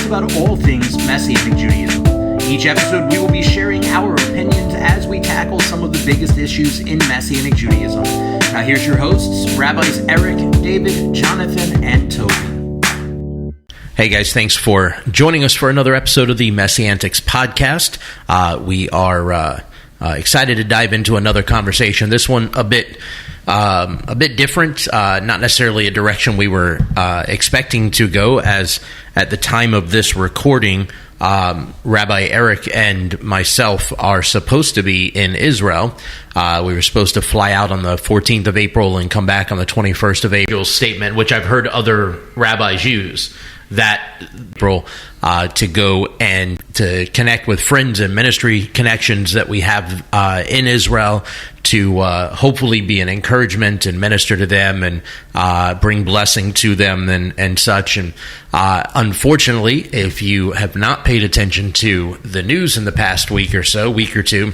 about all things Messianic Judaism. Each episode, we will be sharing our opinions as we tackle some of the biggest issues in Messianic Judaism. Now here's your hosts, Rabbis Eric, David, Jonathan, and Toby. Hey guys, thanks for joining us for another episode of the MessianTics Podcast. We are excited to dive into another conversation. This one a bit different, not necessarily a direction we were expecting to go, as at the time of this recording, Rabbi Eric and myself are supposed to be in Israel. We were supposed to fly out on the 14th of April and come back on the 21st of April. Statement, which I've heard other rabbis use, that April to go and to connect with friends and ministry connections that we have in Israel, to hopefully be an encouragement and minister to them and bring blessing to them and such. And unfortunately, if you have not paid attention to the news in the past week or two,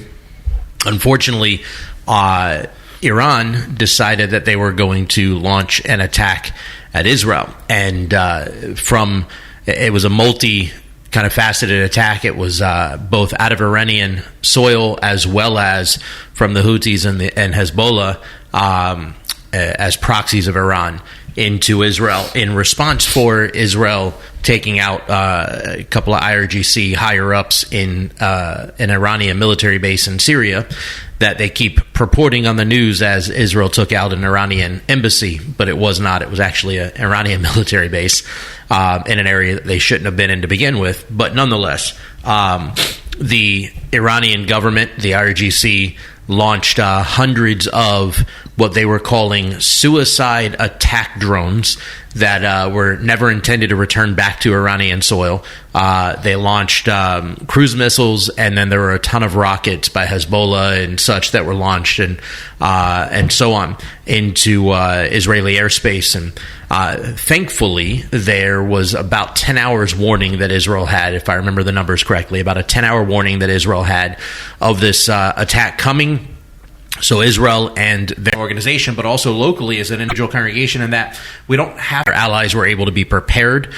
unfortunately, Iran decided that they were going to launch an attack at Israel. And it was a multi kind of faceted attack. It was both out of Iranian soil as well as from the Houthis and Hezbollah as proxies of Iran into Israel, in response for Israel taking out a couple of IRGC higher-ups in an Iranian military base in Syria that they keep purporting on the news as Israel took out an Iranian embassy, but it was not. It was actually an Iranian military base in an area that they shouldn't have been in to begin with. But nonetheless, the Iranian government, the IRGC, launched hundreds of what they were calling suicide attack drones that were never intended to return back to Iranian soil. They launched cruise missiles, and then there were a ton of rockets by Hezbollah and such that were launched, and so on, into Israeli airspace. And thankfully, there was about 10 hours warning that Israel had, if I remember the numbers correctly, about a 10-hour warning that Israel had of this attack coming. So Israel and their organization, but also locally as an individual congregation, in that we don't have our allies were able to be prepared.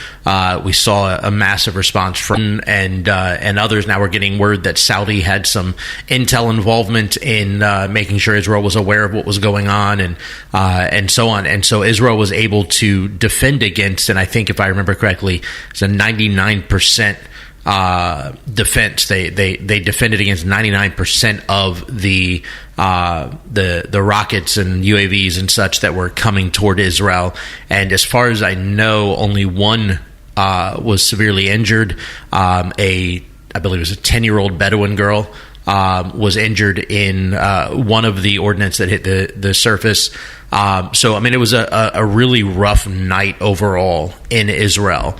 We saw a massive response from and others. Now we're getting word that Saudi had some intel involvement in making sure Israel was aware of what was going on, and so on. And so Israel was able to defend against, and I think if I remember correctly, it's a 99% defense. They defended against 99% of the rockets and UAVs and such that were coming toward Israel. And as far as I know, only one was severely injured. I believe it was a 10-year-old Bedouin girl was injured in one of the ordnance that hit the surface. So I mean, it was a really rough night overall in Israel.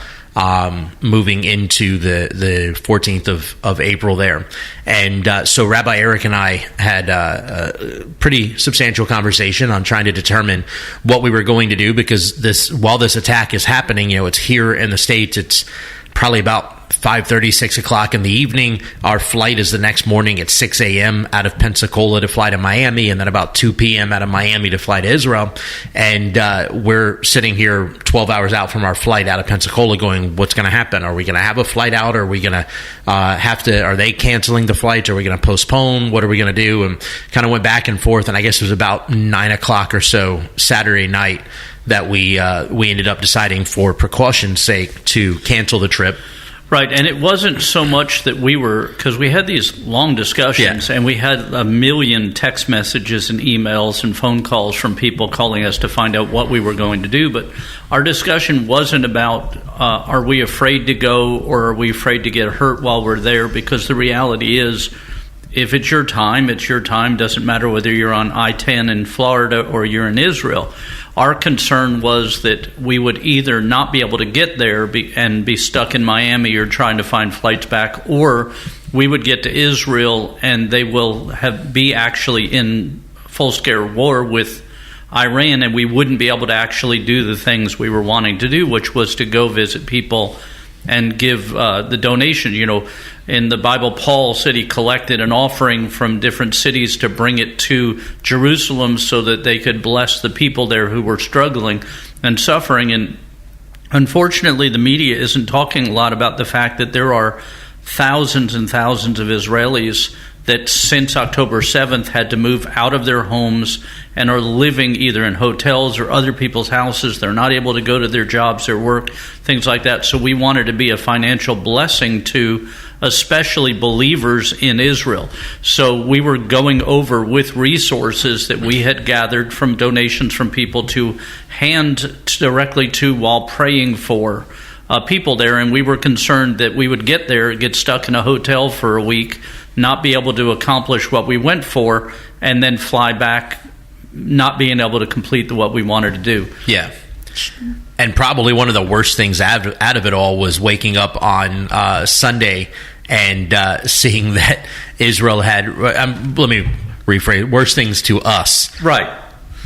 Moving into the 14th of April there. And so Rabbi Eric and I had a pretty substantial conversation on trying to determine what we were going to do, because while this attack is happening, it's here in the States, it's probably about 5:30, 6 o'clock in the evening. Our flight is the next morning at 6 a.m. out of Pensacola to fly to Miami, and then about 2 p.m. out of Miami to fly to Israel. And we're sitting here 12 hours out from our flight out of Pensacola going, what's going to happen? Are we going to have a flight out? Are we going to are they canceling the flights? Are we going to postpone? What are we going to do? And kind of went back and forth, and I guess it was about 9 o'clock or so Saturday night that we ended up deciding, for precaution's sake, to cancel the trip. Right, and it wasn't so much that because we had these long discussions, and we had a million text messages and emails and phone calls from people calling us to find out what we were going to do, but our discussion wasn't about are we afraid to go, or are we afraid to get hurt while we're there, because the reality is, if it's your time, it's your time. Doesn't matter whether you're on I-10 in Florida or you're in Israel. Our concern was that we would either not be able to get there and be stuck in Miami or trying to find flights back, or we would get to Israel and they will be actually in full-scale war with Iran, and we wouldn't be able to actually do the things we were wanting to do, which was to go visit people and give the donation. In the Bible, Paul said he collected an offering from different cities to bring it to Jerusalem so that they could bless the people there who were struggling and suffering. And Unfortunately, the media isn't talking a lot about the fact that there are thousands and thousands of Israelis that since October 7th had to move out of their homes and are living either in hotels or other people's houses. They're not able to go to their jobs, their work, things like that. So we wanted to be a financial blessing to especially believers in Israel. So we were going over with resources that we had gathered from donations from people to hand directly to while praying for people there. And we were concerned that we would get there, get stuck in a hotel for a week, not be able to accomplish what we went for, and then fly back not being able to complete what we wanted to do. Yeah. And probably one of the worst things out of it all was waking up on Sunday and seeing that Israel had, let me rephrase, worst things to us. Right.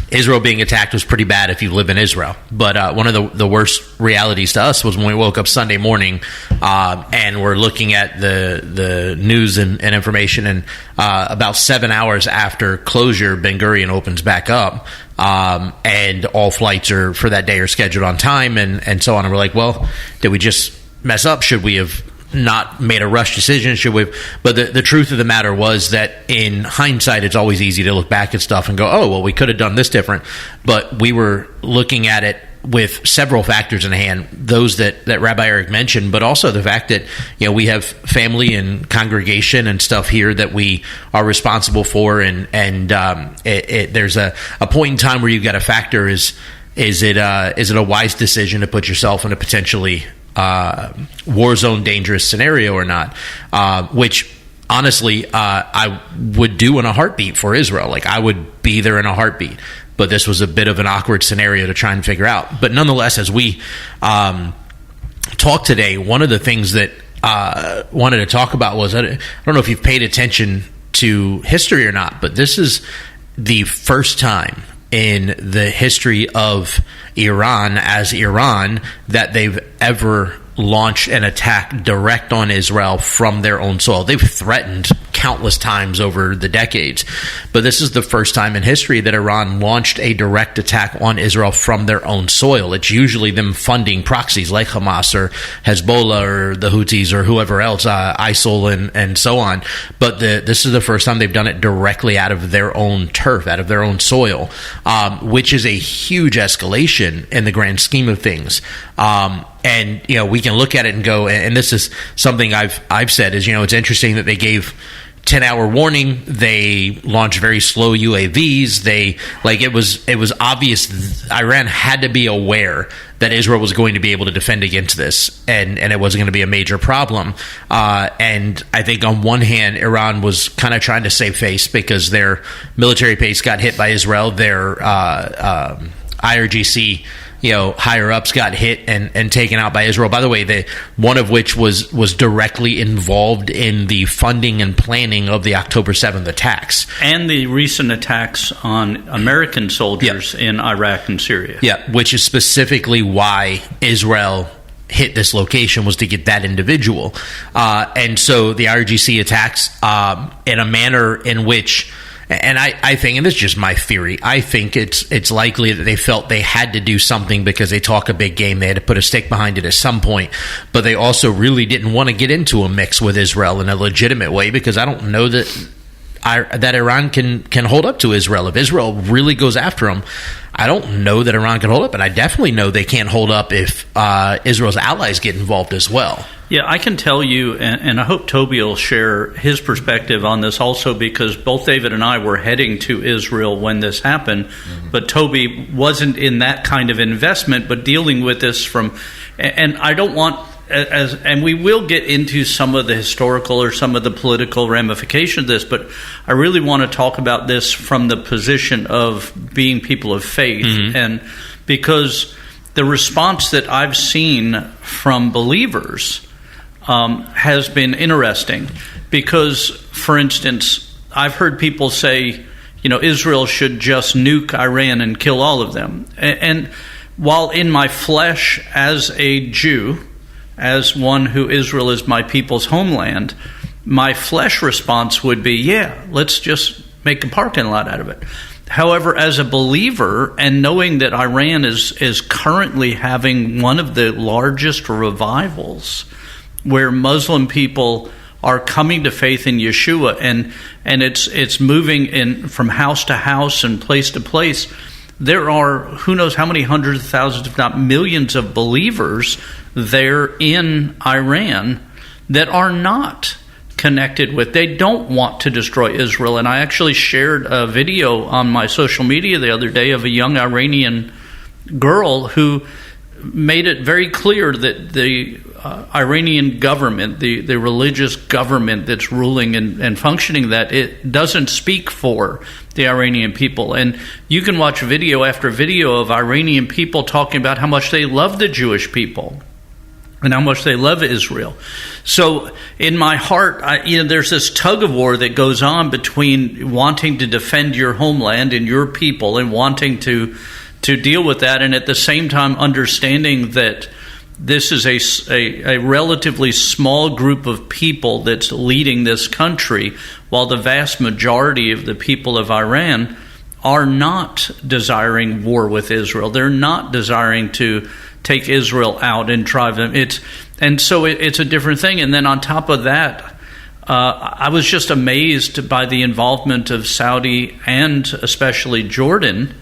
Israel being attacked was pretty bad if you live in Israel. But one of the worst realities to us was when we woke up Sunday morning and we're looking at the news and information, and about 7 hours after closure, Ben Gurion opens back up, and all flights for that day are scheduled on time and so on. And we're like, well, did we just mess up? Should we have not made a rush decision? Should we? But the truth of the matter was that in hindsight, it's always easy to look back at stuff and go, oh, well, we could have done this different. But we were looking at it with several factors in hand, those that Rabbi Eric mentioned, but also the fact that, we have family and congregation and stuff here that we are responsible for. And there's a point in time where you've got to factor, is it a wise decision to put yourself in a potentially war zone dangerous scenario or not, which honestly I would do in a heartbeat for Israel. Like, I would be there in a heartbeat, but this was a bit of an awkward scenario to try and figure out. But nonetheless, as we talk today, one of the things that wanted to talk about was, I don't know if you've paid attention to history or not, but this is the first time in the history of Iran as Iran that they've ever launched an attack direct on Israel from their own soil. They've threatened countless times over the decades, but this is the first time in history that Iran launched a direct attack on Israel from their own soil. It's usually them funding proxies like Hamas or Hezbollah or the Houthis or whoever else, ISIL and so on. But this is the first time they've done it directly out of their own turf, out of their own soil, which is a huge escalation in the grand scheme of things. And we can look at it and go, and this is something I've said, is it's interesting that they gave 10-hour warning. They launched very slow UAVs. It was obvious Iran had to be aware that Israel was going to be able to defend against this, and it wasn't going to be a major problem. And I think on one hand, Iran was kind of trying to save face because their military base got hit by Israel. Their IRGC higher ups got hit and taken out by Israel. By the way, one of which was directly involved in the funding and planning of the October 7th attacks. And the recent attacks on American soldiers in Iraq and Syria. Yeah, which is specifically why Israel hit this location, was to get that individual. And so the IRGC attacks in a manner in which, and I think, and this is just my theory, I think it's likely that they felt they had to do something because they talk a big game. They had to put a stake behind it at some point. But they also really didn't want to get into a mix with Israel in a legitimate way, because I don't know that Iran can hold up to Israel. If Israel really goes after them, I don't know that Iran can hold up. And I definitely know they can't hold up if Israel's allies get involved as well. Yeah, I can tell you, and I hope Toby will share his perspective on this also, because both David and I were heading to Israel when this happened, but Toby wasn't in that kind of investment, but dealing with this from, and I don't want, and we will get into some of the historical or some of the political ramifications of this, but I really want to talk about this from the position of being people of faith, and because the response that I've seen from believers has been interesting, because, for instance, I've heard people say, Israel should just nuke Iran and kill all of them. And while in my flesh, as a Jew, as one who Israel is my people's homeland, my flesh response would be, yeah, let's just make a parking lot out of it. However, as a believer, and knowing that Iran is currently having one of the largest revivals where Muslim people are coming to faith in Yeshua, and it's moving in from house to house and place to place, there are who knows how many hundreds of thousands, if not millions, of believers there in Iran that are not connected with. They don't want to destroy Israel. And I actually shared a video on my social media the other day of a young Iranian girl who made it very clear that the Iranian government, the religious government that's ruling and functioning, that it doesn't speak for the Iranian people. And you can watch video after video of Iranian people talking about how much they love the Jewish people and how much they love Israel. So in my heart, there's this tug of war that goes on between wanting to defend your homeland and your people and wanting to deal with that, and at the same time understanding that this is a relatively small group of people that's leading this country, while the vast majority of the people of Iran are not desiring war with Israel. They're not desiring to take Israel out and drive them. So it's a different thing. And then on top of that, I was just amazed by the involvement of Saudi and especially Jordan,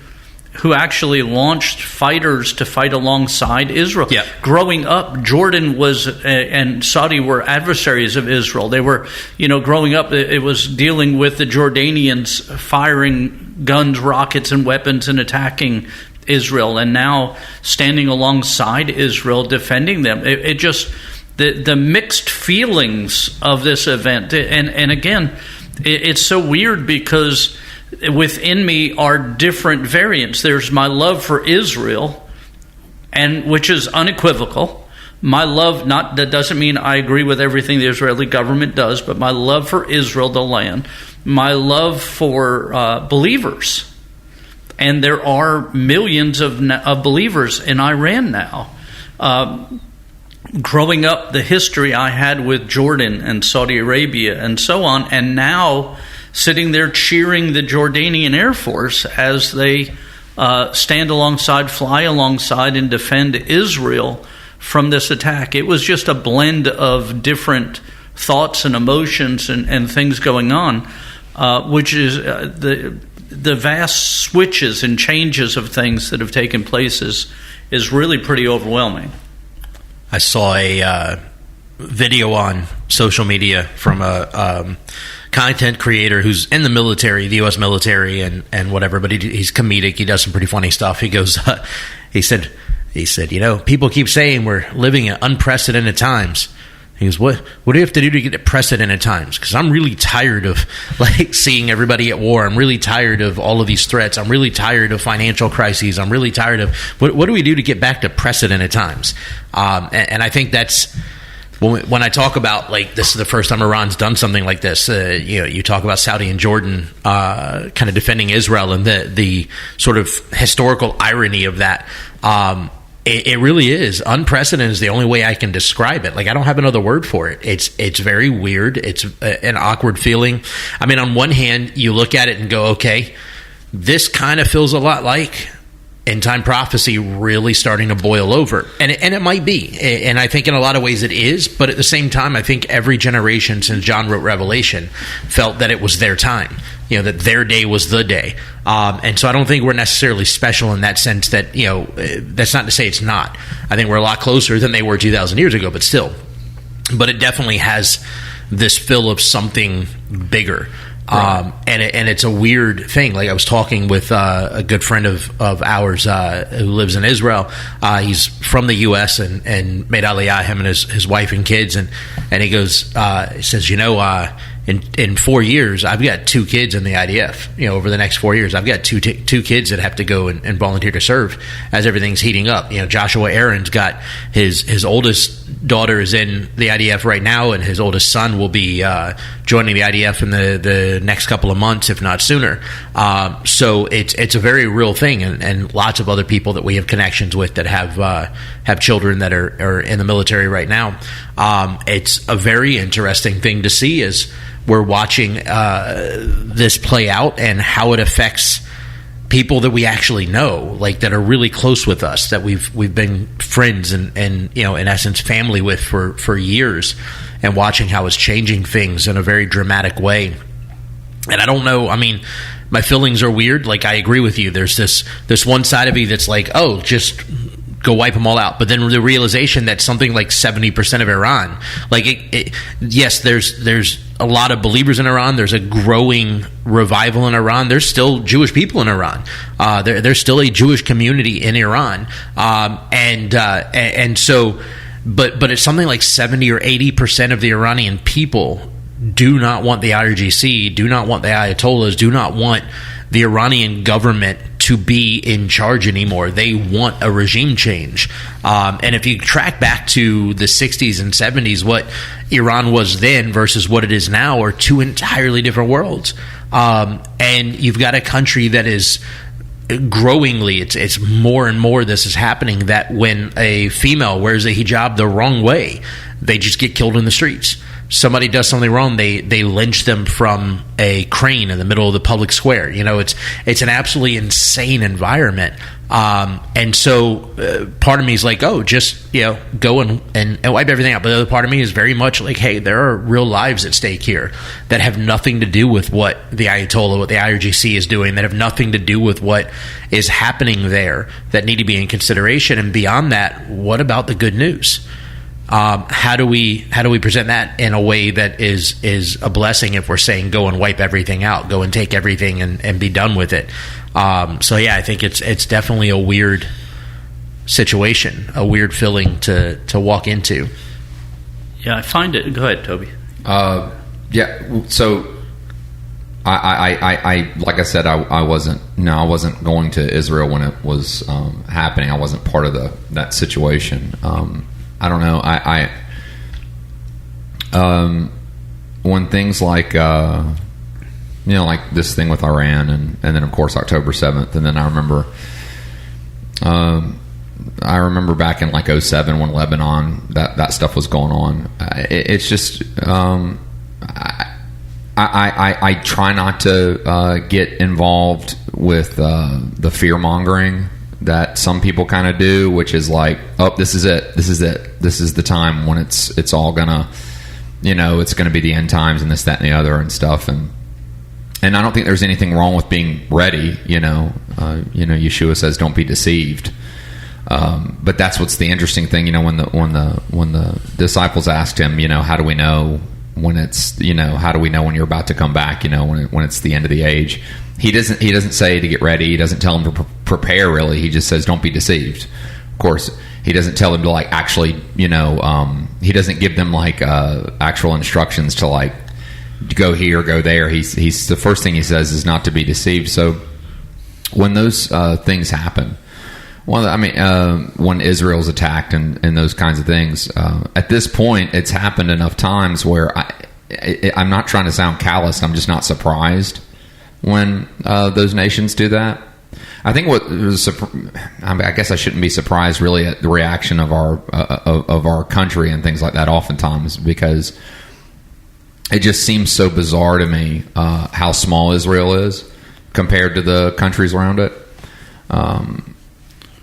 who actually launched fighters to fight alongside Israel. Yeah. Growing up, Jordan and Saudi were adversaries of Israel. They were, growing up, it was dealing with the Jordanians firing guns, rockets, and weapons and attacking Israel, and now standing alongside Israel, defending them. It just, the mixed feelings of this event. And again, it's so weird because within me are different variants. There's my love for Israel, and which is unequivocal. My love, that doesn't mean I agree with everything the Israeli government does, but my love for Israel, the land, my love for believers. And there are millions of believers in Iran now. Growing up, the history I had with Jordan and Saudi Arabia and so on, and now sitting there cheering the Jordanian Air Force as they stand alongside, fly alongside, and defend Israel from this attack. It was just a blend of different thoughts and emotions and things going on, which is the vast switches and changes of things that have taken place is really pretty overwhelming. I saw a video on social media from a content creator who's in the military, the U.S. military, and whatever, but he's comedic. He does some pretty funny stuff. He goes, he said, people keep saying we're living in unprecedented times. He goes, what do you have to do to get to precedented times? Because I'm really tired of seeing everybody at war. I'm really tired of all of these threats. I'm really tired of financial crises. I'm really tired of what do we do to get back to precedented times? And I think that's when I talk about this is the first time Iran's done something like this. You talk about Saudi and Jordan kind of defending Israel and the sort of historical irony of that. It really is unprecedented. Is the only way I can describe it. I don't have another word for it. It's very weird. It's an awkward feeling. I mean, on one hand, you look at it and go, okay, this kind of feels a lot like end time prophecy really starting to boil over, and it might be. And I think in a lot of ways it is. But at the same time, I think every generation since John wrote Revelation felt that it was their time. That their day was the day. And so I don't think we're necessarily special in that sense that, that's not to say it's not. I think we're a lot closer than they were 2,000 years ago, but still. But it definitely has this feel of something bigger. Right. And it's a weird thing. I was talking with a good friend of ours who lives in Israel. He's from the U.S. and made Aliyah, him and his wife and kids. And he goes, he says, in 4 years, I've got 2 kids in the IDF. Over the next 4 years, I've got two kids that have to go and volunteer to serve as everything's heating up. Joshua Aaron's got his oldest daughter is in the IDF right now, and his oldest son will be joining the IDF in the next couple of months, if not sooner. So it's a very real thing, and lots of other people that we have connections with that have children that are in the military right now. It's a very interesting thing to see as we're watching this play out and how it affects people that we actually know, like that are really close with us, that we've been friends and in essence family with for years, and watching how it's changing things in a very dramatic way. And I don't know, I mean, my feelings are weird. Like, I agree with you. There's this one side of me that's like, oh, just go wipe them all out. But then the realization that something like 70% of Iran, like, yes, there's a lot of believers in Iran. There's a growing revival in Iran. There's still Jewish people in Iran. There's still a Jewish community in Iran. And so, but it's something like 70 or 80% of the Iranian people do not want the IRGC, do not want the Ayatollahs, do not want the Iranian government to be in charge anymore. They want a regime change. And if you track back to the 60s and 70s, what Iran was then versus what it is now are two entirely different worlds. And you've got a country that is growingly, it's more and more this is happening, that when a female wears a hijab the wrong way, they just get killed in the streets. Somebody does something wrong, they lynch them from a crane in the middle of the public square. It's an absolutely insane environment. And so part of me is like, oh, just go and wipe everything out. But the other part of me is very much like, hey, there are real lives at stake here that have nothing to do with what the Ayatollah, what the IRGC is doing, that have nothing to do with what is happening there, that need to be in consideration. And beyond that, what about the good news? How do we present that in a way that is a blessing if we're saying go and wipe everything out, go and take everything and be done with it? So yeah, I think it's definitely a weird situation, a weird feeling to walk into. Yeah, I find it. Go ahead, Toby. Yeah. So I like I said, I wasn't going to Israel when it was happening. I wasn't part of that situation. I don't know. When things like like this thing with Iran and then of course October 7th, and then I remember back in like 2007 when Lebanon, that stuff was going on. It's just I try not to get involved with the fear mongering that some people kind of do, which is like, oh, this is it, this is the time when it's all gonna, it's gonna be the end times and this, that, and the other and stuff, and I don't think there's anything wrong with being ready. Yeshua says, "Don't be deceived." But that's what's the interesting thing. When the disciples asked him, how do we know when it's, how do we know when you're about to come back? When it's the end of the age. He doesn't say to get ready. He doesn't tell them to prepare, really. He just says, don't be deceived. Of course, he doesn't tell them to like actually, he doesn't give them like actual instructions to like go here, go there. He's the first thing he says is not to be deceived. So when those things happen, when Israel's attacked and those kinds of things, at this point, it's happened enough times where I'm not trying to sound callous. I'm just not surprised when those nations do that. I think I guess I shouldn't be surprised really at the reaction of our country and things like that oftentimes, because it just seems so bizarre to me how small Israel is compared to the countries around it.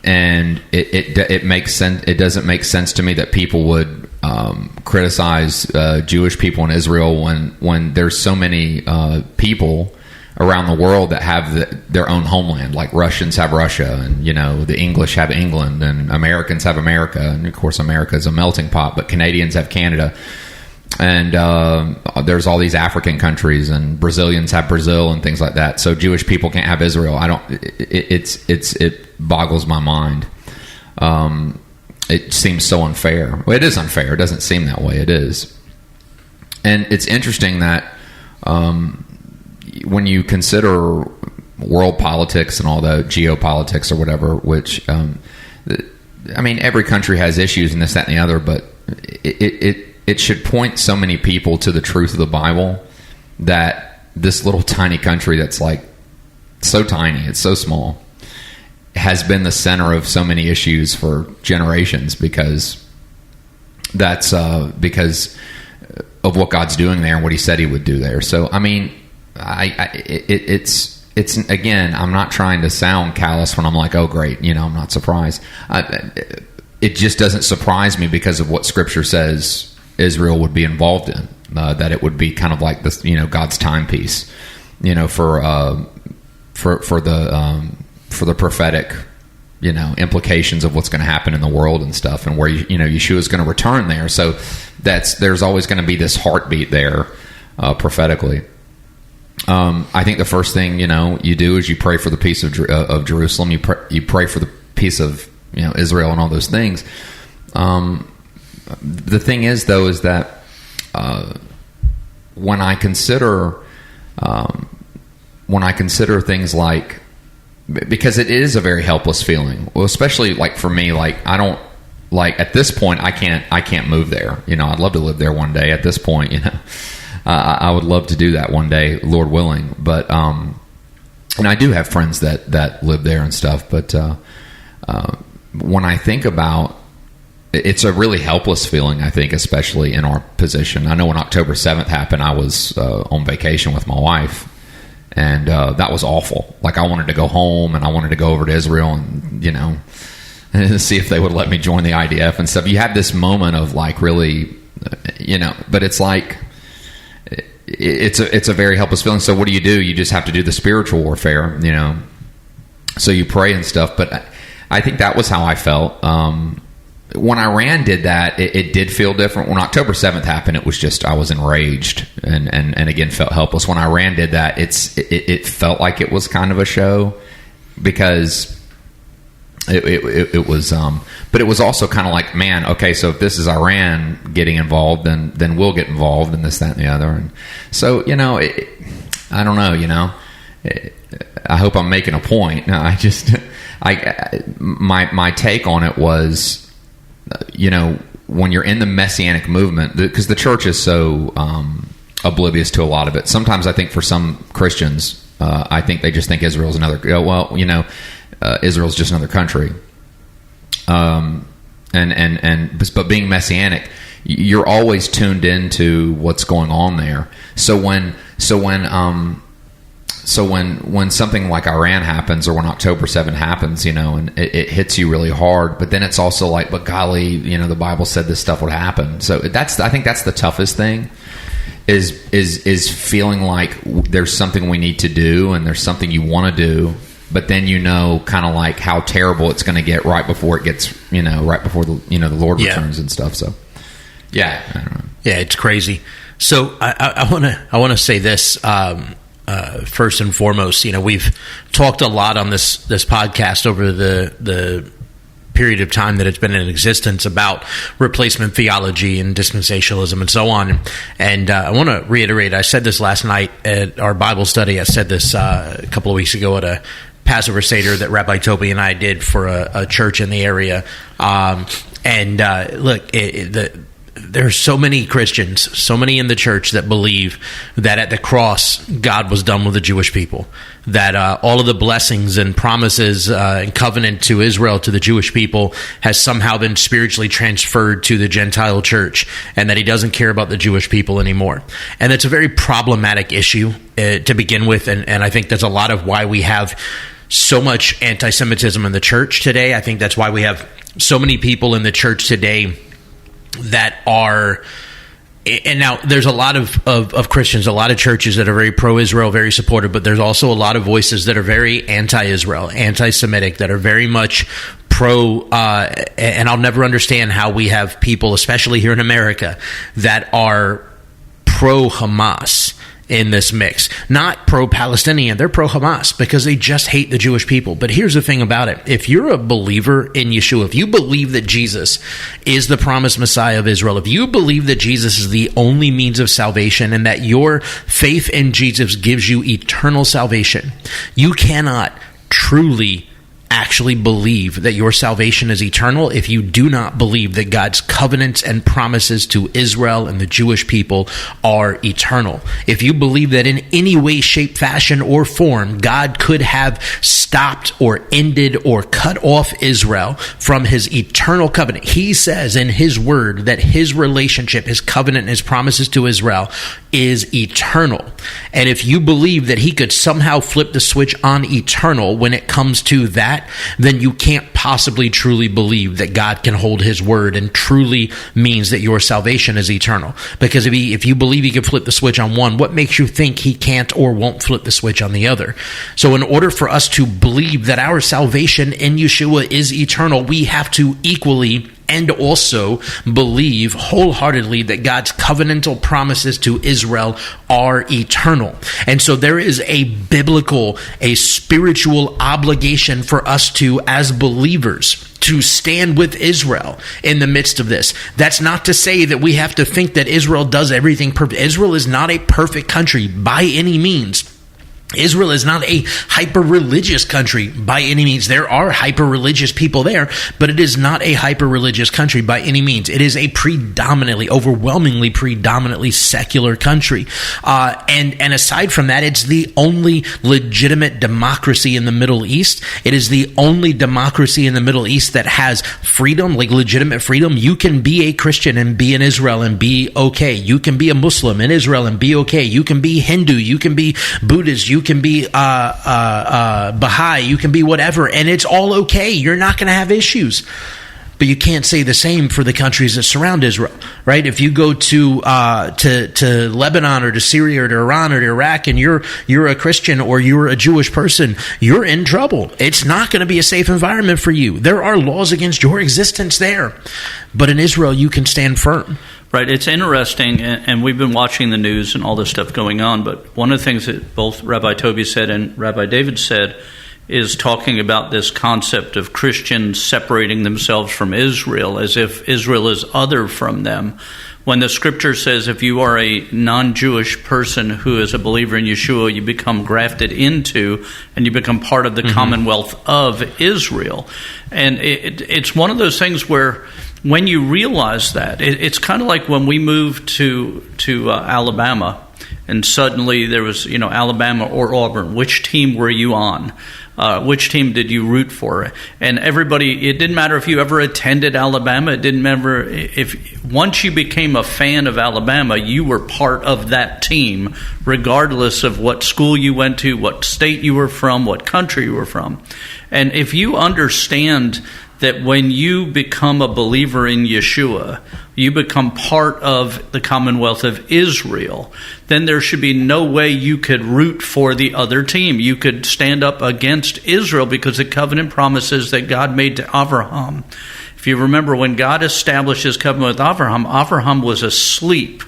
And it makes sense. It doesn't make sense to me that people would criticize Jewish people in Israel when there's so many people around the world that have their own homeland. Like Russians have Russia, and the English have England, and Americans have America, and of course America is a melting pot. But Canadians have Canada, and there's all these African countries, and Brazilians have Brazil, and things like that. So Jewish people can't have Israel. It boggles my mind. It seems so unfair. Well, it is unfair. It doesn't seem that way. It is. And it's interesting that when you consider world politics and all the geopolitics or whatever, which, every country has issues and this, that, and the other, but it should point so many people to the truth of the Bible that this little tiny country that's like so tiny, it's so small, has been the center of so many issues for generations, because that's because of what God's doing there and what He said He would do there. So it's again, I'm not trying to sound callous when I'm like, oh, great, I'm not surprised. It just doesn't surprise me because of what Scripture says Israel would be involved in. That it would be kind of like this, God's timepiece, for the prophetic, implications of what's going to happen in the world and stuff, and where Yeshua is going to return there. So there's always going to be this heartbeat there, prophetically. I think the first thing you do is you pray for the peace of Jerusalem. You pray for the peace of Israel and all those things. The thing is, though, is that when I consider things like, because it is a very helpless feeling, well, especially like for me, like I don't like at this point I can't move there. I'd love to live there one day. At this point, I would love to do that one day, Lord willing. But and I do have friends that live there and stuff. But when I think about, it's a really helpless feeling, I think, especially in our position. I know when October 7th happened, I was on vacation with my wife, and that was awful. Like, I wanted to go home, and I wanted to go over to Israel and, and see if they would let me join the IDF and stuff. You have this moment of, like, really, but it's like, it's a very helpless feeling. So what do? You just have to do the spiritual warfare, So you pray and stuff. But I think that was how I felt. When Iran did that, it did feel different. When October 7th happened, it was just, I was enraged and again felt helpless. When Iran did that, it felt like it was kind of a show, because it was, but it was also kind of like, man, okay, so if this is Iran getting involved, then we'll get involved in this, that, and the other. And so, I don't know, I hope I'm making a point. No, my take on it was, when you're in the Messianic movement, because the church is so oblivious to a lot of it. Sometimes I think for some Christians, I think they just think Israel's another, Israel's just another country. But being Messianic, you're always tuned into what's going on there. So when something like Iran happens, or when October 7 happens, and it hits you really hard, but then it's also like, but golly, the Bible said this stuff would happen. So I think that's the toughest thing, is feeling like there's something we need to do, and there's something you want to do, but then kind of like how terrible it's going to get right before it gets, right before the Lord returns and stuff. So yeah, I don't know. Yeah, it's crazy. So I want to say this. First and foremost, we've talked a lot on this podcast over the period of time that it's been in existence about replacement theology and dispensationalism and so on. And I want to reiterate, I said this last night at our Bible study. I said this a couple of weeks ago at a Passover Seder that Rabbi Toby and I did for a church in the area. Look, there are so many Christians, so many in the church that believe that at the cross, God was done with the Jewish people, that all of the blessings and promises and covenant to Israel, to the Jewish people, has somehow been spiritually transferred to the Gentile church, and that he doesn't care about the Jewish people anymore. And it's a very problematic issue to begin with, and I think that's a lot of why we have so much anti-Semitism in the church today. I think that's why we have so many people in the church today that are, and now there's a lot of Christians, a lot of churches that are very pro-Israel, very supportive, but there's also a lot of voices that are very anti-Israel, anti-Semitic, that are very much pro, and I'll never understand how we have people, especially here in America, that are pro-Hamas in this mix. Not pro-Palestinian, they're pro-Hamas because they just hate the Jewish people. But here's the thing about it. If you're a believer in Yeshua, if you believe that Jesus is the promised Messiah of Israel, if you believe that Jesus is the only means of salvation and that your faith in Jesus gives you eternal salvation, you cannot truly actually believe that your salvation is eternal if you do not believe that God's covenants and promises to Israel and the Jewish people are eternal. If you believe that in any way, shape, fashion, or form, God could have stopped or ended or cut off Israel from his eternal covenant. He says in his word that his relationship, his covenant, and his promises to Israel is eternal. And if you believe that he could somehow flip the switch on eternal when it comes to that, then you can't possibly truly believe that God can hold his word and truly means that your salvation is eternal. Because if you believe he can flip the switch on one, what makes you think he can't or won't flip the switch on the other? So in order for us to believe that our salvation in Yeshua is eternal, we have to equally and also believe wholeheartedly that God's covenantal promises to Israel are eternal. And so there is a biblical, a spiritual obligation for us to, as believers, to stand with Israel in the midst of this. That's not to say that we have to think that Israel does everything perfect. Israel is not a perfect country by any means. Israel is not a hyper-religious country by any means. There are hyper-religious people there, but it is not a hyper-religious country by any means. It is a overwhelmingly predominantly secular country. And aside from that, it's the only legitimate democracy in the Middle East. It is the only democracy in the Middle East that has freedom, like legitimate freedom. You can be a Christian and be in Israel and be okay. You can be a Muslim in Israel and be okay. You can be Hindu. You can be Buddhist. You can be Baha'i, you can be whatever, and it's all okay. You're not going to have issues. But you can't say the same for the countries that surround Israel, right? If you go to Lebanon or to Syria or to Iran or to Iraq and you're a Christian or you're a Jewish person, you're in trouble. It's not going to be a safe environment for you. There are laws against your existence there. But in Israel, you can stand firm. Right. It's interesting, and we've been watching the news and all this stuff going on, but one of the things that both Rabbi Toby said and Rabbi David said is talking about this concept of Christians separating themselves from Israel as if Israel is other from them. When the scripture says if you are a non-Jewish person who is a believer in Yeshua, you become grafted into and you become part of the commonwealth of Israel. And it's one of those things where when you realize that, it's kind of like when we moved to Alabama, and suddenly there was, Alabama or Auburn. Which team were you on? Which team did you root for? And everybody, it didn't matter if you ever attended Alabama. It didn't matter if once you became a fan of Alabama, you were part of that team, regardless of what school you went to, what state you were from, what country you were from. And if you understand that when you become a believer in Yeshua, you become part of the Commonwealth of Israel, then there should be no way you could root for the other team. You could stand up against Israel because the covenant promises that God made to Avraham. If you remember, when God established his covenant with Avraham, Avraham was asleep,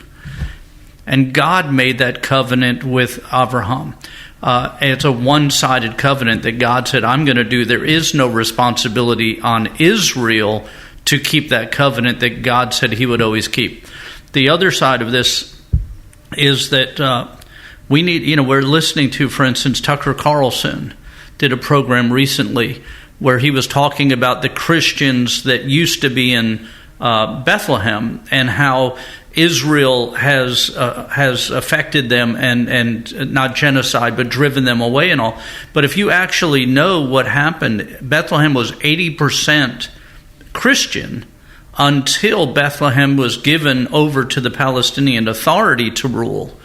and God made that covenant with Avraham. It's a one-sided covenant that God said, I'm going to do. There is no responsibility on Israel to keep that covenant that God said he would always keep. The other side of this is that we need, we're listening to, for instance, Tucker Carlson did a program recently where he was talking about the Christians that used to be in Bethlehem and how Israel has affected them and not genocide, but driven them away and all. But if you actually know what happened, Bethlehem was 80% Christian until Bethlehem was given over to the Palestinian Authority to rule.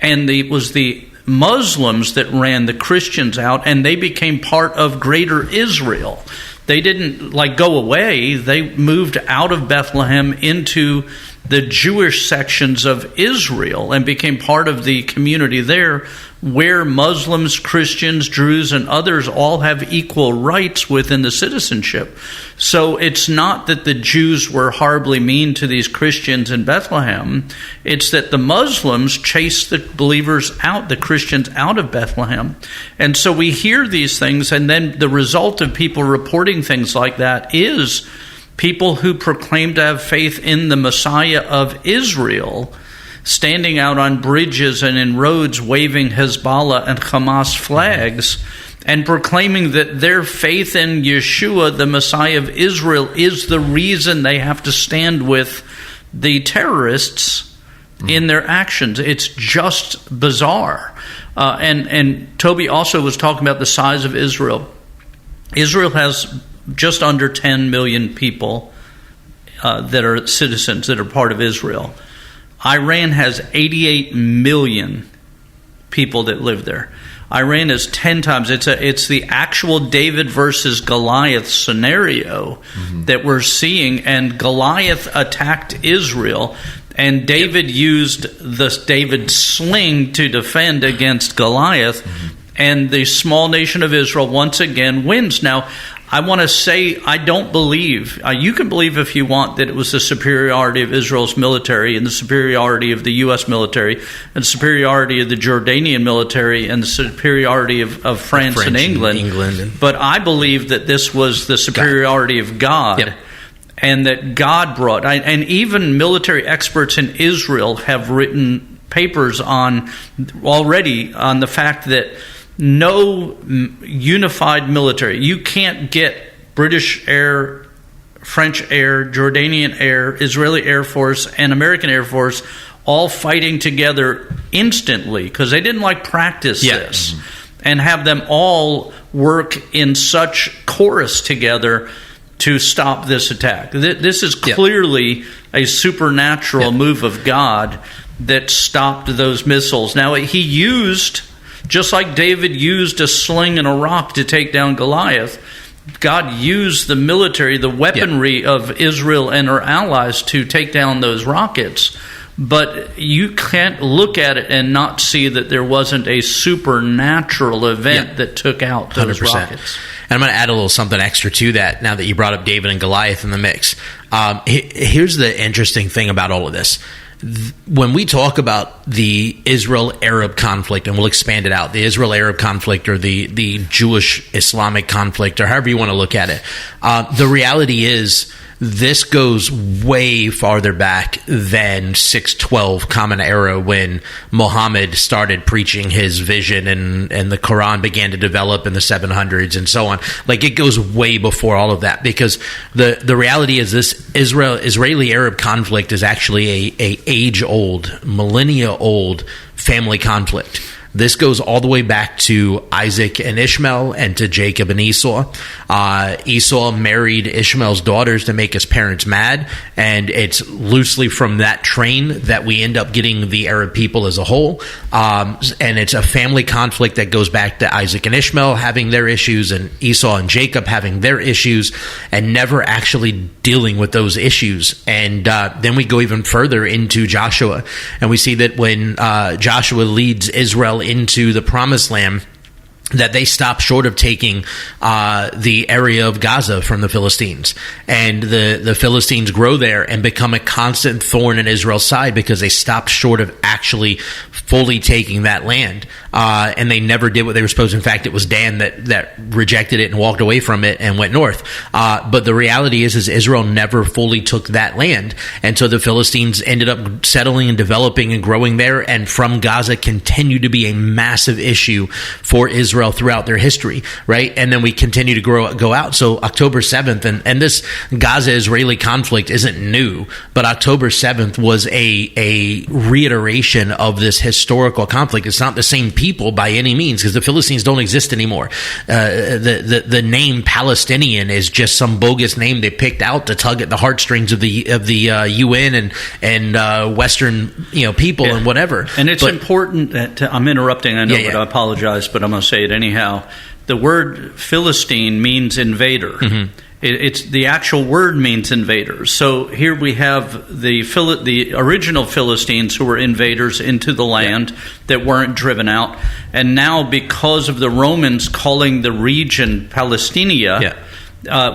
And it was the Muslims that ran the Christians out, and they became part of greater Israel. They didn't go away. They moved out of Bethlehem into the Jewish sections of Israel and became part of the community there, where Muslims, Christians, Druze, and others all have equal rights within the citizenship. So it's not that the Jews were horribly mean to these Christians in Bethlehem. It's that the Muslims chased the believers out, the Christians out of Bethlehem. And so we hear these things, and then the result of people reporting things like that is people who proclaim to have faith in the Messiah of Israel standing out on bridges and in roads waving Hezbollah and Hamas flags and proclaiming that their faith in Yeshua, the Messiah of Israel, is the reason they have to stand with the terrorists in their actions. It's just bizarre. And Toby also was talking about the size of Israel. Israel has just under 10 million people that are citizens, that are part of Israel. Iran has 88 million people that live there. Iran is 10 times. It's the actual David versus Goliath scenario that we're seeing. And Goliath attacked Israel, and David used the David sling to defend against Goliath. And the small nation of Israel once again wins. Now, I want to say I don't believe, you can believe if you want that it was the superiority of Israel's military and the superiority of the U.S. military and the superiority of the Jordanian military and the superiority of France and England. But I believe that this was the superiority of God. Yep. And that God brought, and even military experts in Israel have written papers already on the fact that no unified military. You can't get British Air, French Air, Jordanian Air, Israeli Air Force, and American Air Force all fighting together instantly because they didn't practice this and have them all work in such chorus together to stop this attack. This is clearly a supernatural move of God that stopped those missiles. Now, he used... Just like David used a sling and a rock to take down Goliath, God used the military, the weaponry of Israel and her allies to take down those rockets. But you can't look at it and not see that there wasn't a supernatural event that took out those 100%. Rockets. And I'm going to add a little something extra to that now that you brought up David and Goliath in the mix. Here's the interesting thing about all of this. When we talk about the Israel-Arab conflict, and we'll expand it out, the Israel-Arab conflict or the Jewish-Islamic conflict, or however you want to look at it, the reality is this goes way farther back than 612 Common Era, when Muhammad started preaching his vision and the Quran began to develop in the 700s and so on. It goes way before all of that, because the reality is this Israeli-Arab conflict is actually a age-old, millennia-old family conflict. This goes all the way back to Isaac and Ishmael and to Jacob and Esau. Esau married Ishmael's daughters to make his parents mad, and it's loosely from that train that we end up getting the Arab people as a whole. And it's a family conflict that goes back to Isaac and Ishmael having their issues and Esau and Jacob having their issues and never actually dealing with those issues. And then we go even further into Joshua, and we see that when Joshua leads Israel into the Promised Land, that they stop short of taking the area of Gaza from the Philistines. And the Philistines grow there and become a constant thorn in Israel's side because they stopped short of actually fully taking that land. And they never did what they were supposed to. In fact, it was Dan that rejected it and walked away from it and went north. But the reality is Israel never fully took that land. And so the Philistines ended up settling and developing and growing there. And from Gaza continued to be a massive issue for Israel throughout their history, right? And then we continue to go out. So October 7th, and this Gaza-Israeli conflict isn't new, but October 7th was a reiteration of this historical conflict. It's not the same people by any means, because the Philistines don't exist anymore. The name Palestinian is just some bogus name they picked out to tug at the heartstrings of the UN and Western people and whatever. And it's important that I'm interrupting. I know, but I apologize, but I'm going to say it anyhow. The word Philistine means invader. Mm-hmm. It's the actual word means invaders. So here we have the original Philistines who were invaders into the land that weren't driven out, and now because of the Romans calling the region Palestinia,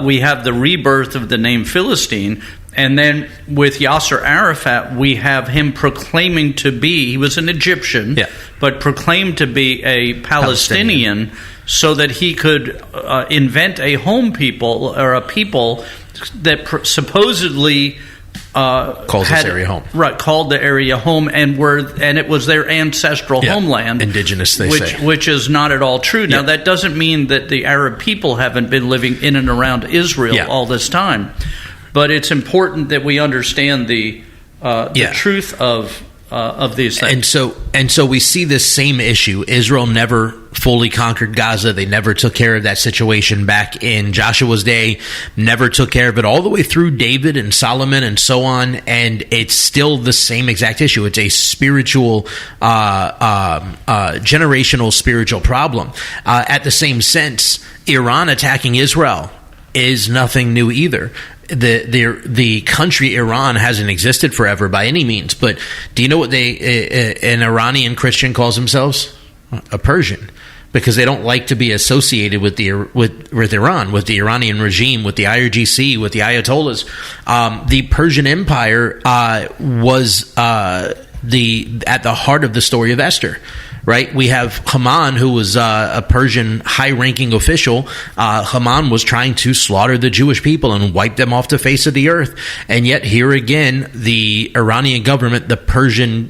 we have the rebirth of the name Philistine. And then with Yasser Arafat, we have him proclaiming to be, he was an Egyptian, but proclaimed to be a Palestinian so that he could invent a home people or a people that supposedly calls this area home. Right, called the area home, and it was their ancestral homeland. Indigenous, they say. Which is not at all true. Now, that doesn't mean that the Arab people haven't been living in and around Israel all this time. But it's important that we understand the truth of of these things. And so we see this same issue. Israel never fully conquered Gaza. They never took care of that situation back in Joshua's day, never took care of it all the way through David and Solomon and so on. And it's still the same exact issue. It's a spiritual, generational spiritual problem. At the same sense, Iran attacking Israel is nothing new either. The country Iran hasn't existed forever by any means, but do you know what an Iranian Christian calls themselves? A Persian, because they don't like to be associated with Iran, with the Iranian regime, with the IRGC, with the Ayatollahs. The Persian Empire was at the heart of the story of Esther. Right, we have Haman, who was a Persian high-ranking official. Haman was trying to slaughter the Jewish people and wipe them off the face of the earth. And yet, here again, the Iranian government, the Persian,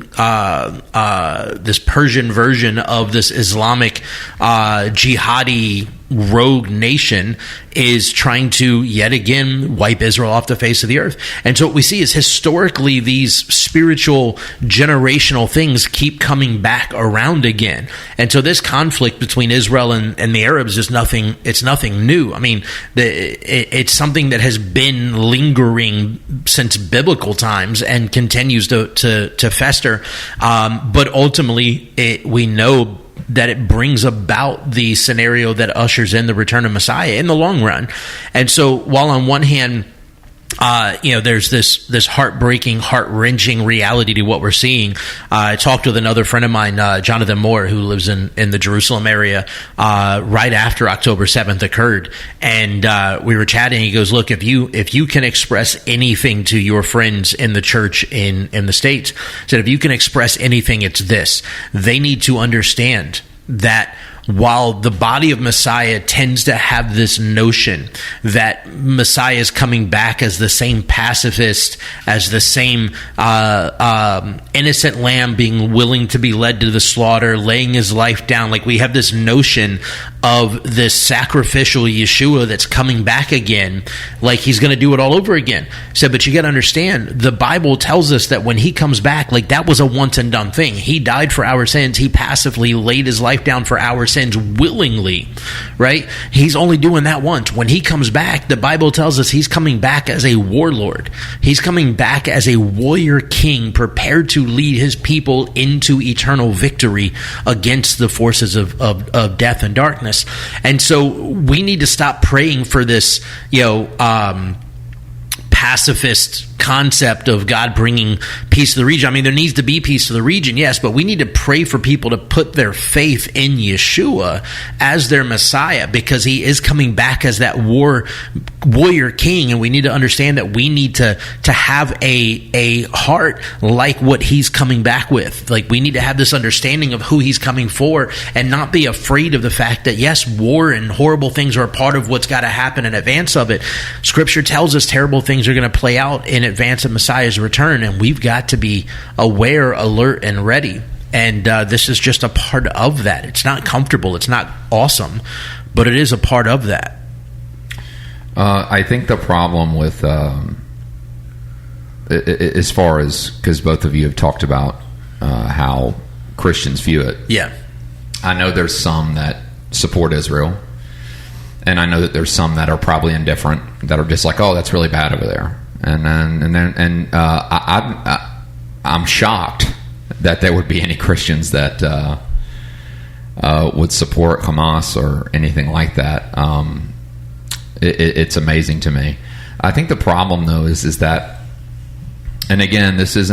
this Persian version of this Islamic jihadi rogue nation, is trying to yet again wipe Israel off the face of the earth. And so what we see is historically these spiritual generational things keep coming back around again. And so this conflict between Israel and the Arabs is nothing new. I mean, it's something that has been lingering since biblical times and continues to fester. But ultimately, we know that it brings about the scenario that ushers in the return of Messiah in the long run. And so while on one hand, there's this heartbreaking, heart-wrenching reality to what we're seeing. I talked with another friend of mine, Jonathan Moore, who lives in the Jerusalem area, right after October 7th occurred. And we were chatting. He goes, look, if you can express anything to your friends in the church in the States, said if you can express anything, it's this. They need to understand that while the body of Messiah tends to have this notion that Messiah is coming back as the same pacifist, as the same innocent lamb being willing to be led to the slaughter, laying his life down, like we have this notion of this sacrificial Yeshua that's coming back again, like he's going to do it all over again. So, but you got to understand, the Bible tells us that when he comes back, like that was a once and done thing. He died for our sins. He passively laid his life down for our sins willingly, right? He's only doing that once. When he comes back, the Bible tells us he's coming back as a warlord. He's coming back as a warrior king prepared to lead his people into eternal victory against the forces of death and darkness. And so we need to stop praying for this, pacifist concept of God bringing peace to the region. I mean, there needs to be peace to the region, yes, but we need to pray for people to put their faith in Yeshua as their Messiah, because he is coming back as that warrior king, and we need to understand that we need to have a heart like what he's coming back with. Like, we need to have this understanding of who he's coming for and not be afraid of the fact that, yes, war and horrible things are a part of what's got to happen in advance of it. Scripture tells us terrible things are going to play out in advance of Messiah's return, and we've got to be aware, alert, and ready. And this is just a part of that. It's not comfortable. It's not awesome, but it is a part of that. I think the problem with, as far as, because both of you have talked about how Christians view it. Yeah. I know there's some that support Israel, and I know that there's some that are probably indifferent, that are just like, oh, that's really bad over there. I'm shocked that there would be any Christians that would support Hamas or anything like that. It's amazing to me. I think the problem, though, is that, and again, this is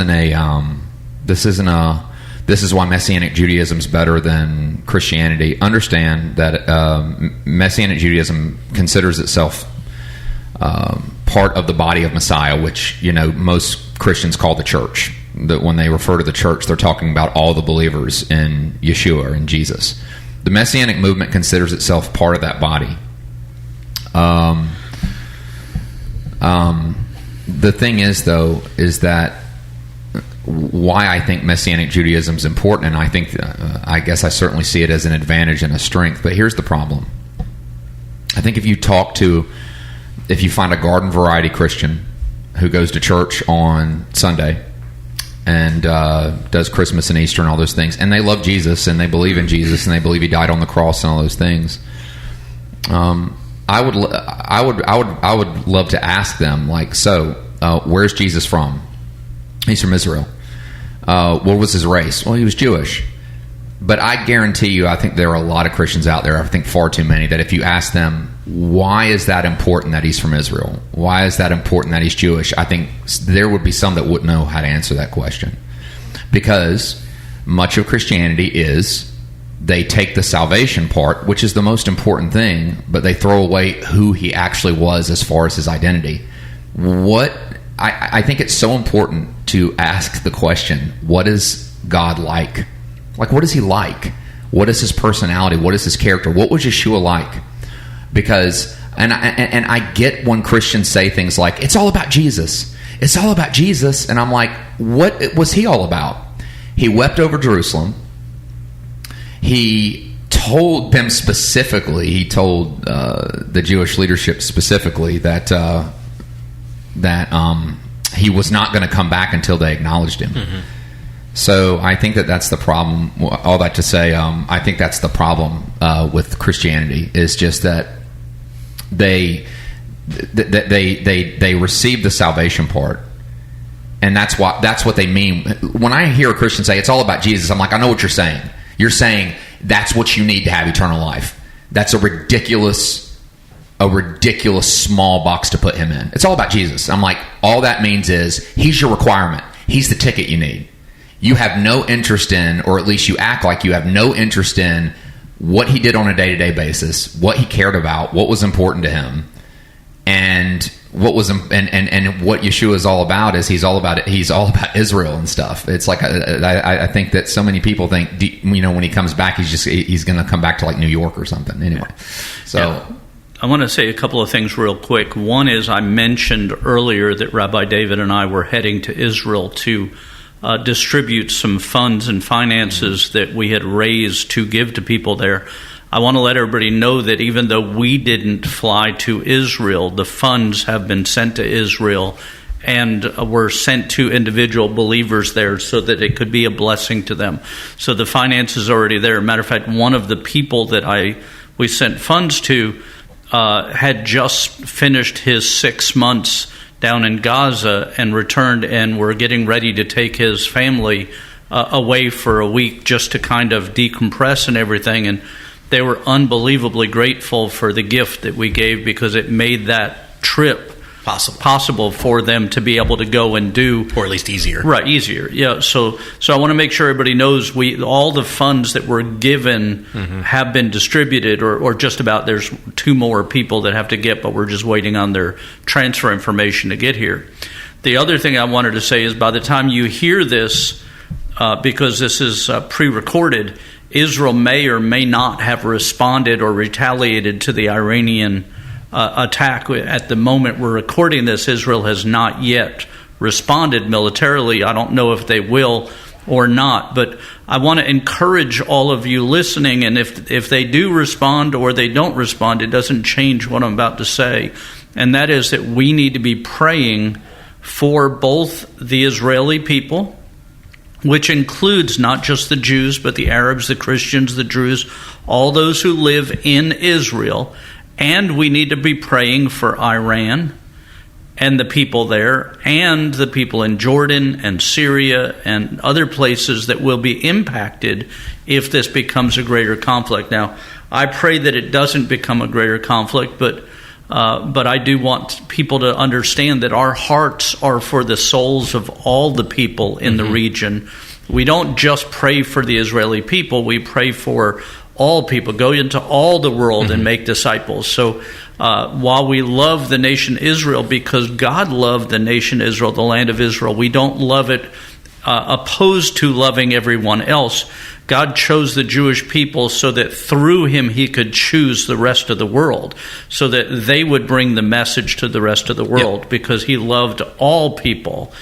why Messianic Judaism is better than Christianity. Understand that Messianic Judaism considers itself part of the body of Messiah, which most Christians call the church. That when they refer to the church, they're talking about all the believers in Yeshua or in Jesus. The Messianic movement considers itself part of that body. The thing is, though, is that why I think Messianic Judaism is important, and I think, I guess I certainly see it as an advantage and a strength, but here's the problem. I think if you find a garden variety Christian who goes to church on Sunday and does Christmas and Easter and all those things, and they love Jesus and they believe in Jesus and they believe he died on the cross and all those things. I would love to ask them, like, so where's Jesus from? He's from Israel. What was his race? Well, he was Jewish. But I guarantee you, I think there are a lot of Christians out there, I think far too many, that if you ask them, why is that important that he's from Israel? Why is that important that he's Jewish? I think there would be some that wouldn't know how to answer that question. Because much of Christianity is they take the salvation part, which is the most important thing, but they throw away who he actually was as far as his identity. I think it's so important to ask the question, what is God like? Like, what is he like? What is his personality? What is his character? What was Yeshua like? Because, and I get when Christians say things like, it's all about Jesus. It's all about Jesus. And I'm like, what was he all about? He wept over Jerusalem. He told them specifically, he told the Jewish leadership specifically that he was not going to come back until they acknowledged him. Mm-hmm. So I think that's the problem. All that to say, I think that's the problem with Christianity, is just that they receive the salvation part, and that's what they mean. When I hear a Christian say it's all about Jesus, I'm like, I know what you're saying. You're saying that's what you need to have eternal life. That's a ridiculous small box to put him in. It's all about Jesus. I'm like, all that means is he's your requirement. He's the ticket you need. You have no interest in, or at least you act like you have no interest in, what he did on a day-to-day basis, what he cared about, what was important to him, and what was and what Yeshua is all about is he's all about Israel and stuff. It's like I think that so many people think, when he comes back, he's going to come back to like New York or something. Anyway, so. Yeah. I want to say a couple of things real quick. One is, I mentioned earlier that Rabbi David and I were heading to Israel to distribute some funds and finances that we had raised to give to people there. I want to let everybody know that even though we didn't fly to Israel, the funds have been sent to Israel and were sent to individual believers there so that it could be a blessing to them. So the finance is already there. Matter of fact, one of the people that we sent funds to had just finished his 6 months down in Gaza and returned, and were getting ready to take his family away for a week just to kind of decompress and everything. And they were unbelievably grateful for the gift that we gave, because it made that trip possible for them to be able to go and do, or at least easier. Right, easier. Yeah. So I want to make sure everybody knows all the funds that were given have been distributed, or just about. There's 2 more people that have to get, but we're just waiting on their transfer information to get here. The other thing I wanted to say is, by the time you hear this, because this is pre-recorded, Israel may or may not have responded or retaliated to the Iranian attack. At the moment we're recording this, Israel has not yet responded militarily. I don't know if they will or not, but I want to encourage all of you listening, and if they do respond or they don't respond, it doesn't change what I'm about to say, and that is that we need to be praying for both the Israeli people, which includes not just the Jews, but the Arabs, the Christians, the Druze, all those who live in Israel. And we need to be praying for Iran and the people there, and the people in Jordan and Syria and other places that will be impacted if this becomes a greater conflict. Now, I pray that it doesn't become a greater conflict, but I do want people to understand that our hearts are for the souls of all the people in the region. We don't just pray for the Israeli people, we pray for all people. Go into all the world and make disciples. So while we love the nation Israel because God loved the nation Israel, the land of Israel, we don't love it opposed to loving everyone else. God chose the Jewish people so that through him he could choose the rest of the world, so that they would bring the message to the rest of the world, because he loved all people.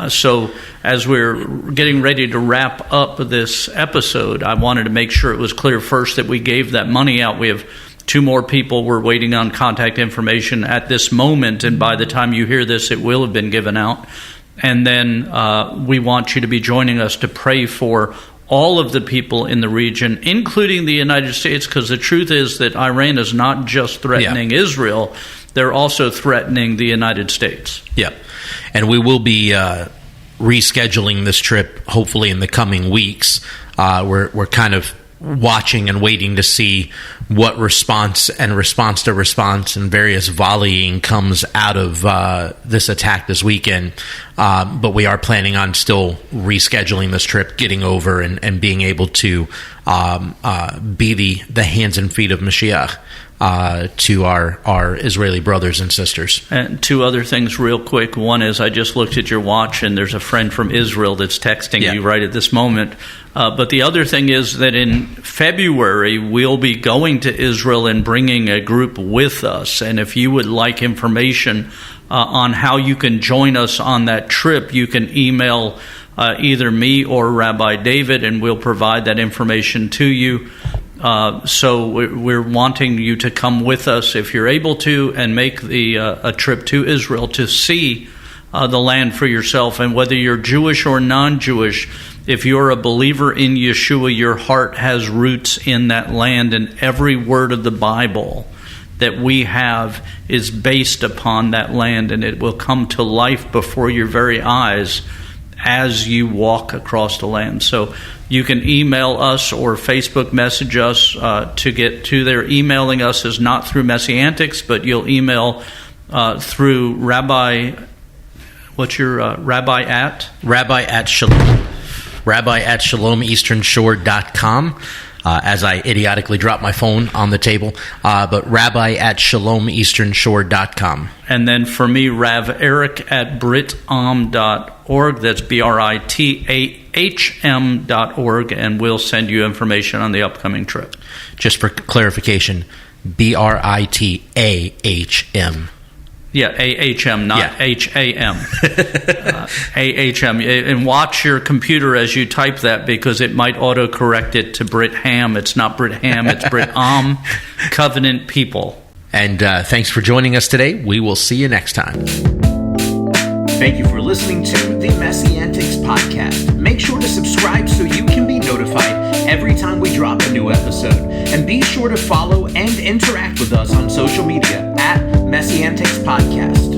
So as we're getting ready to wrap up this episode, I wanted to make sure it was clear first that we gave that money out. We have 2 more people. We're waiting on contact information at this moment, and by the time you hear this, it will have been given out. And then we want you to be joining us to pray for all of the people in the region, including the United States, because the truth is that Iran is not just threatening Israel, they're also threatening the United States. Yeah. And we will be rescheduling this trip hopefully in the coming weeks. We're kind of watching and waiting to see what response and various volleying comes out of this attack this weekend. But we are planning on still rescheduling this trip, getting over and being able to be the hands and feet of Mashiach to our Israeli brothers and sisters. And two other things real quick. One is I just looked at your watch and there's a friend from Israel that's texting you right at this moment. But the other thing is that in February, we'll be going to Israel and bringing a group with us. And if you would like information on how you can join us on that trip, you can email either me or Rabbi David, and we'll provide that information to you. So we're wanting you to come with us if you're able to, and make a trip to Israel to see the land for yourself. And whether you're Jewish or non-Jewish, if you're a believer in Yeshua, your heart has roots in that land, and every word of the Bible that we have is based upon that land, and it will come to life before your very eyes as you walk across the land. So you can email us or Facebook message us to get to there. Emailing us is not through MessianTics, but you'll email through Rabbi. What's your Rabbi at? Rabbi at Shalom. Rabbi at ShalomEasternShore.com. As I idiotically dropped my phone on the table, but Rabbi at ShalomEasternShore.com. And then for me, Rav Eric at britam.org. That's BRITAHM.org, and we'll send you information on the upcoming trip. Just for clarification, BRITAHM. Yeah, AHM, not HAM. AHM. And watch your computer as you type that, because it might auto-correct it to Brit Ham. It's not Brit Ham, it's Brit Am, covenant people. And thanks for joining us today. We will see you next time. Thank you for listening to the MessianTics Podcast. Make sure to subscribe so you can be notified every time we drop a new episode. And be sure to follow and interact with us on social media at MessianTics Podcast.